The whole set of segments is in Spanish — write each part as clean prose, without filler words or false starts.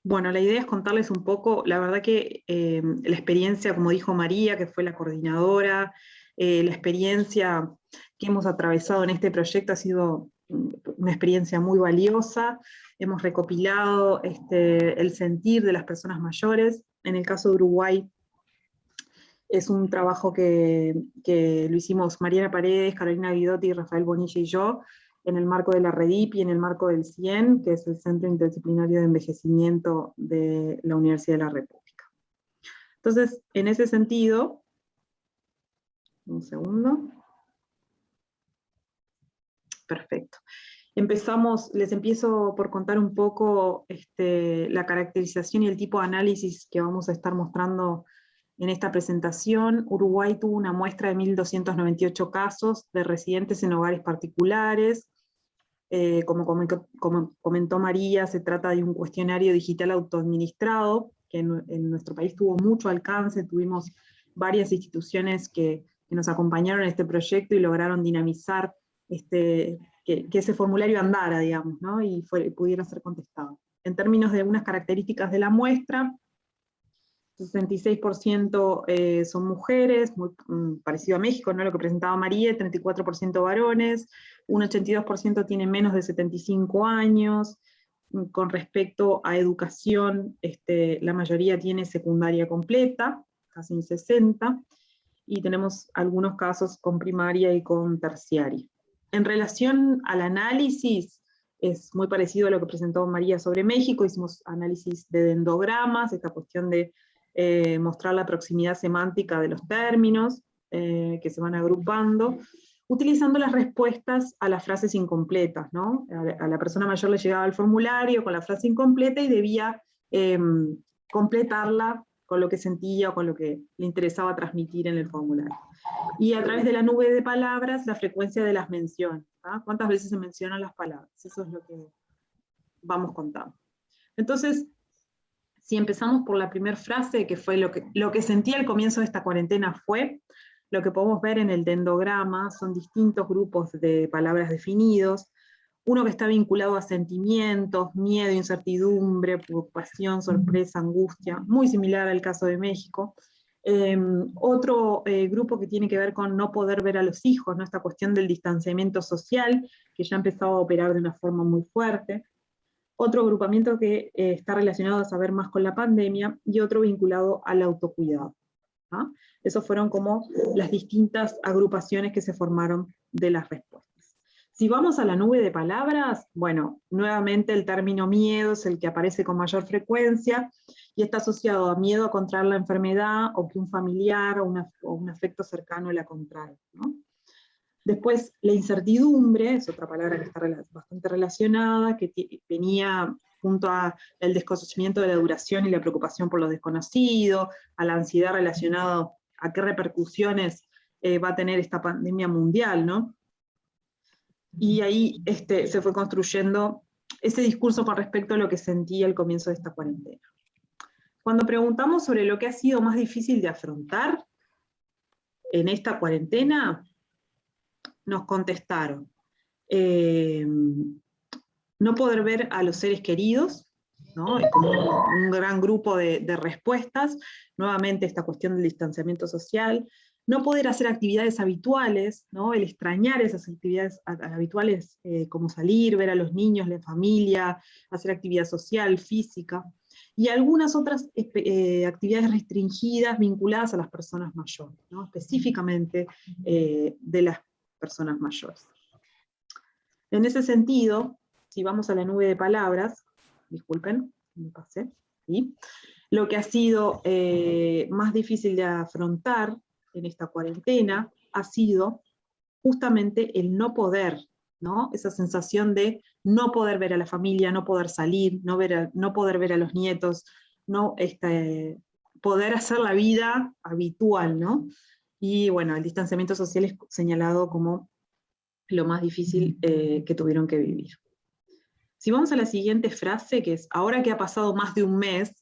Bueno, la idea es contarles un poco, la verdad que la experiencia, como dijo María, que fue la coordinadora, la experiencia que hemos atravesado en este proyecto ha sido una experiencia muy valiosa. Hemos recopilado el sentir de las personas mayores. En el caso de Uruguay, es un trabajo que lo hicimos Mariana Paredes, Carolina Guidotti, Rafael Bonilla y yo, en el marco de la REDIP y en el marco del CIEN, que es el Centro Interdisciplinario de Envejecimiento de la Universidad de la República. Entonces, en ese sentido, un segundo. Perfecto. Les empiezo por contar un poco la caracterización y el tipo de análisis que vamos a estar mostrando en esta presentación. Uruguay tuvo una muestra de 1.298 casos de residentes en hogares particulares. Como comentó María, se trata de un cuestionario digital autoadministrado, que en nuestro país tuvo mucho alcance. Tuvimos varias instituciones que nos acompañaron en este proyecto y lograron dinamizar que ese formulario andara, digamos, ¿no? Y pudiera ser contestado. En términos de unas características de la muestra, 66% son mujeres, muy parecido a México, ¿no? Lo que presentaba María, 34% varones, un 82% tiene menos de 75 años. Con respecto a educación, la mayoría tiene secundaria completa, casi un 60%, y tenemos algunos casos con primaria y con terciaria. En relación al análisis, es muy parecido a lo que presentó María sobre México. Hicimos análisis de dendogramas, esta cuestión de mostrar la proximidad semántica de los términos que se van agrupando, utilizando las respuestas a las frases incompletas, ¿no? A la persona mayor le llegaba el formulario con la frase incompleta y debía completarla con lo que sentía o con lo que le interesaba transmitir en el formulario. Y a través de la nube de palabras, la frecuencia de las menciones, ¿tá? ¿Cuántas veces se mencionan las palabras? Eso es lo que vamos contando. Entonces, si empezamos por la primera frase, que fue lo que sentí al comienzo de esta cuarentena fue, lo que podemos ver en el dendograma, son distintos grupos de palabras definidos, uno que está vinculado a sentimientos, miedo, incertidumbre, preocupación, sorpresa, angustia, muy similar al caso de México. Otro grupo que tiene que ver con no poder ver a los hijos, ¿no? Esta cuestión del distanciamiento social, que ya empezaba a operar de una forma muy fuerte. Otro agrupamiento que está relacionado a saber más con la pandemia, y otro vinculado al autocuidado. ¿Ah? Esos fueron como las distintas agrupaciones que se formaron de las respuestas. Si vamos a la nube de palabras, bueno, nuevamente el término miedo es el que aparece con mayor frecuencia y está asociado a miedo a contraer la enfermedad o que un familiar o un afecto cercano la contrae, ¿no? Después, la incertidumbre, es otra palabra que está bastante relacionada, que venía junto al desconocimiento de la duración y la preocupación por lo desconocido, a la ansiedad relacionada a qué repercusiones va a tener esta pandemia mundial, ¿no? Y ahí se fue construyendo ese discurso con respecto a lo que sentía al comienzo de esta cuarentena. Cuando preguntamos sobre lo que ha sido más difícil de afrontar en esta cuarentena, nos contestaron no poder ver a los seres queridos, ¿no? Es como un gran grupo de respuestas, nuevamente esta cuestión del distanciamiento social, no poder hacer actividades habituales, ¿no? El extrañar esas actividades habituales como salir, ver a los niños, la familia, hacer actividad social, física, y algunas otras actividades restringidas vinculadas a las personas mayores, ¿no? Específicamente de las personas mayores. En ese sentido, si vamos a la nube de palabras, disculpen, me pasé, ¿sí? Lo que ha sido más difícil de afrontar en esta cuarentena ha sido justamente el no poder, ¿no? Esa sensación de no poder ver a la familia, no poder salir, no poder ver a los nietos, no poder hacer la vida habitual, ¿no? Y bueno, el distanciamiento social es señalado como lo más difícil que tuvieron que vivir. Si vamos a la siguiente frase, que es, ahora que ha pasado más de un mes,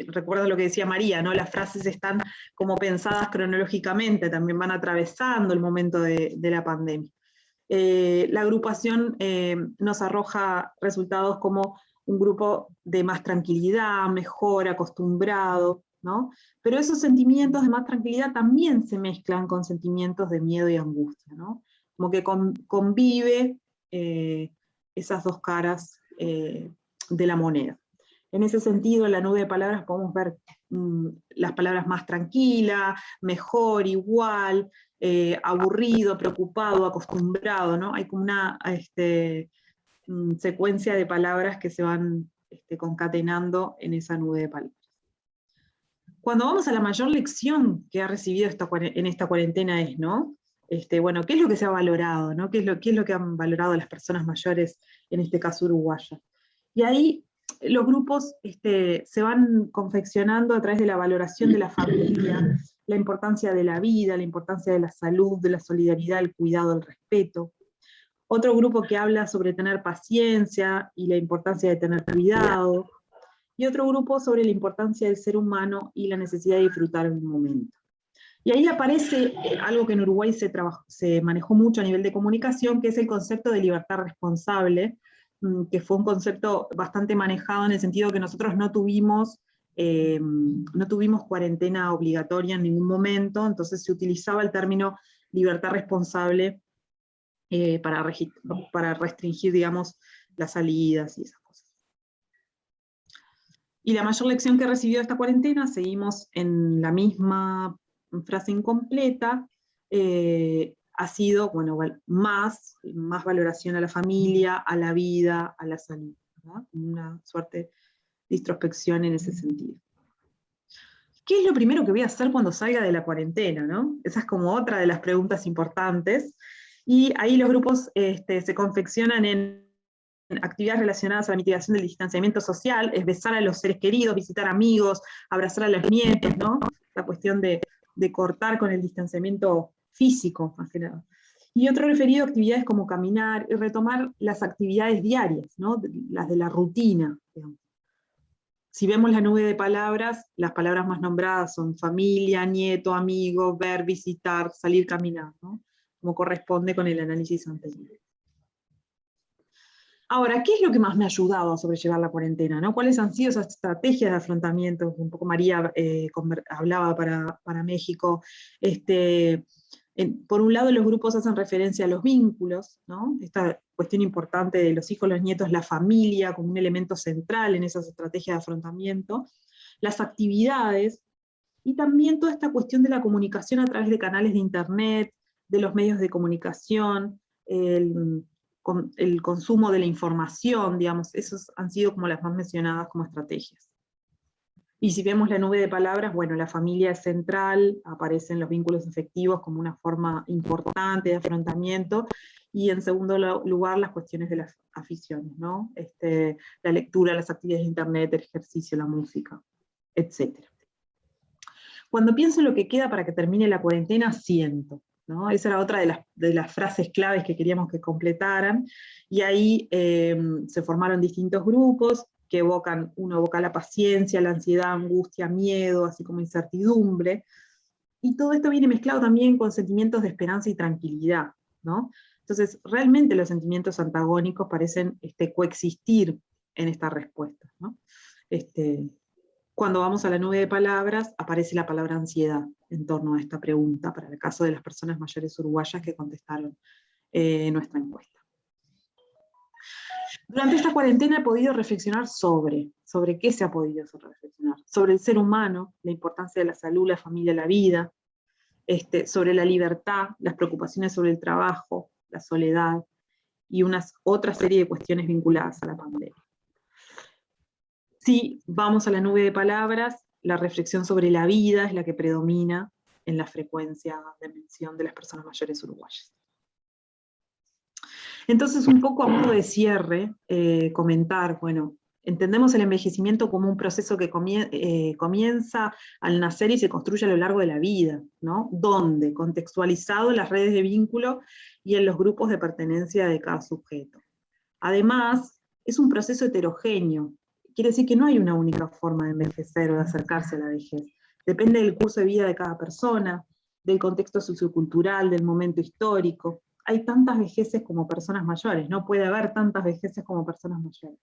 recuerda lo que decía María, ¿no? Las frases están como pensadas cronológicamente, también van atravesando el momento de la pandemia. La agrupación nos arroja resultados como un grupo de más tranquilidad, mejor acostumbrado, ¿no? Pero esos sentimientos de más tranquilidad también se mezclan con sentimientos de miedo y angustia, ¿no? Como que convive esas dos caras de la moneda. En ese sentido, en la nube de palabras podemos ver las palabras más tranquila, mejor, igual, aburrido, preocupado, acostumbrado, ¿no? Hay como una secuencia de palabras que se van concatenando en esa nube de palabras. Cuando vamos a la mayor lección que ha recibido en esta cuarentena es, ¿no? Bueno, ¿qué es lo que se ha valorado, ¿no? ¿Qué es lo que han valorado las personas mayores, en este caso uruguayas? Y ahí los grupos se van confeccionando a través de la valoración de la familia, la importancia de la vida, la importancia de la salud, de la solidaridad, el cuidado, el respeto. Otro grupo que habla sobre tener paciencia y la importancia de tener cuidado. Y otro grupo sobre la importancia del ser humano y la necesidad de disfrutar el momento. Y ahí aparece algo que en Uruguay se manejó mucho a nivel de comunicación, que es el concepto de libertad responsable, que fue un concepto bastante manejado en el sentido que nosotros no tuvimos cuarentena obligatoria en ningún momento, entonces se utilizaba el término libertad responsable para restringir, digamos, las salidas y esas cosas. Y la mayor lección que he recibido esta cuarentena, seguimos en la misma frase incompleta, ha sido, bueno, más valoración a la familia, a la vida, a la salud, ¿verdad? Una suerte de introspección en ese sentido. ¿Qué es lo primero que voy a hacer cuando salga de la cuarentena, ¿no? Esa es como otra de las preguntas importantes, y ahí los grupos se confeccionan en actividades relacionadas a la mitigación del distanciamiento social, es besar a los seres queridos, visitar amigos, abrazar a los nietos, ¿no? La cuestión de cortar con el distanciamiento físico, más que nada. Y otro referido a actividades como caminar y retomar las actividades diarias, ¿no? Las de la rutina, digamos. Si vemos la nube de palabras, las palabras más nombradas son familia, nieto, amigo, ver, visitar, salir, caminar, ¿no? Como corresponde con el análisis anterior. Ahora, ¿qué es lo que más me ha ayudado a sobrellevar la cuarentena, ¿no? ¿Cuáles han sido esas estrategias de afrontamiento? Un poco María hablaba para México. Por un lado, los grupos hacen referencia a los vínculos, ¿no? Esta cuestión importante de los hijos, los nietos, la familia como un elemento central en esas estrategias de afrontamiento, las actividades, y también toda esta cuestión de la comunicación a través de canales de internet, de los medios de comunicación, el consumo de la información, digamos, esos han sido como las más mencionadas como estrategias. Y si vemos la nube de palabras, bueno, la familia es central, aparecen los vínculos afectivos como una forma importante de afrontamiento, y en segundo lugar las cuestiones de las aficiones, ¿no? La lectura, las actividades de internet, el ejercicio, la música, etc. Cuando pienso en lo que queda para que termine la cuarentena, siento, ¿no? Esa era otra de las frases claves que queríamos que completaran, y ahí se formaron distintos grupos que uno evoca la paciencia, la ansiedad, angustia, miedo, así como incertidumbre, y todo esto viene mezclado también con sentimientos de esperanza y tranquilidad, ¿no? Entonces, realmente los sentimientos antagónicos parecen coexistir en estas respuestas, ¿no? Cuando vamos a la nube de palabras, aparece la palabra ansiedad en torno a esta pregunta, para el caso de las personas mayores uruguayas que contestaron nuestra encuesta. Durante esta cuarentena he podido reflexionar sobre qué se ha podido reflexionar, sobre el ser humano, la importancia de la salud, la familia, la vida, sobre la libertad, las preocupaciones sobre el trabajo, la soledad, y otra serie de cuestiones vinculadas a la pandemia. Si vamos a la nube de palabras, la reflexión sobre la vida es la que predomina en la frecuencia de mención de las personas mayores uruguayas. Entonces, un poco a modo de cierre, comentar, bueno, entendemos el envejecimiento como un proceso que comienza al nacer y se construye a lo largo de la vida, ¿no? ¿Dónde? Contextualizado en las redes de vínculo y en los grupos de pertenencia de cada sujeto. Además, es un proceso heterogéneo. Quiere decir que no hay una única forma de envejecer o de acercarse a la vejez. Depende del curso de vida de cada persona, del contexto sociocultural, del momento histórico. Hay tantas vejeces como personas mayores, no puede haber tantas vejeces como personas mayores.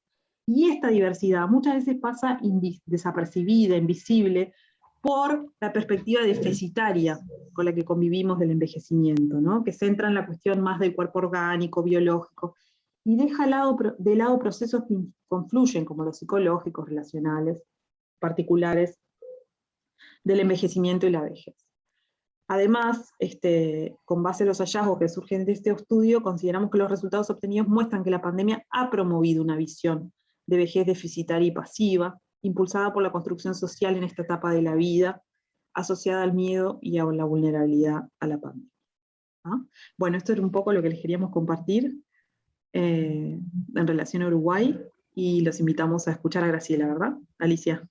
Y esta diversidad muchas veces pasa desapercibida, invisible, por la perspectiva deficitaria con la que convivimos del envejecimiento, ¿no? Que centra en la cuestión más del cuerpo orgánico, biológico, y deja de lado procesos que confluyen, como los psicológicos, relacionales, particulares, del envejecimiento y la vejez. Además, con base a los hallazgos que surgen de este estudio, consideramos que los resultados obtenidos muestran que la pandemia ha promovido una visión de vejez deficitaria y pasiva, impulsada por la construcción social en esta etapa de la vida, asociada al miedo y a la vulnerabilidad a la pandemia. ¿Ah? Bueno, esto era un poco lo que les queríamos compartir en relación a Uruguay, y los invitamos a escuchar a Graciela, ¿verdad, Alicia?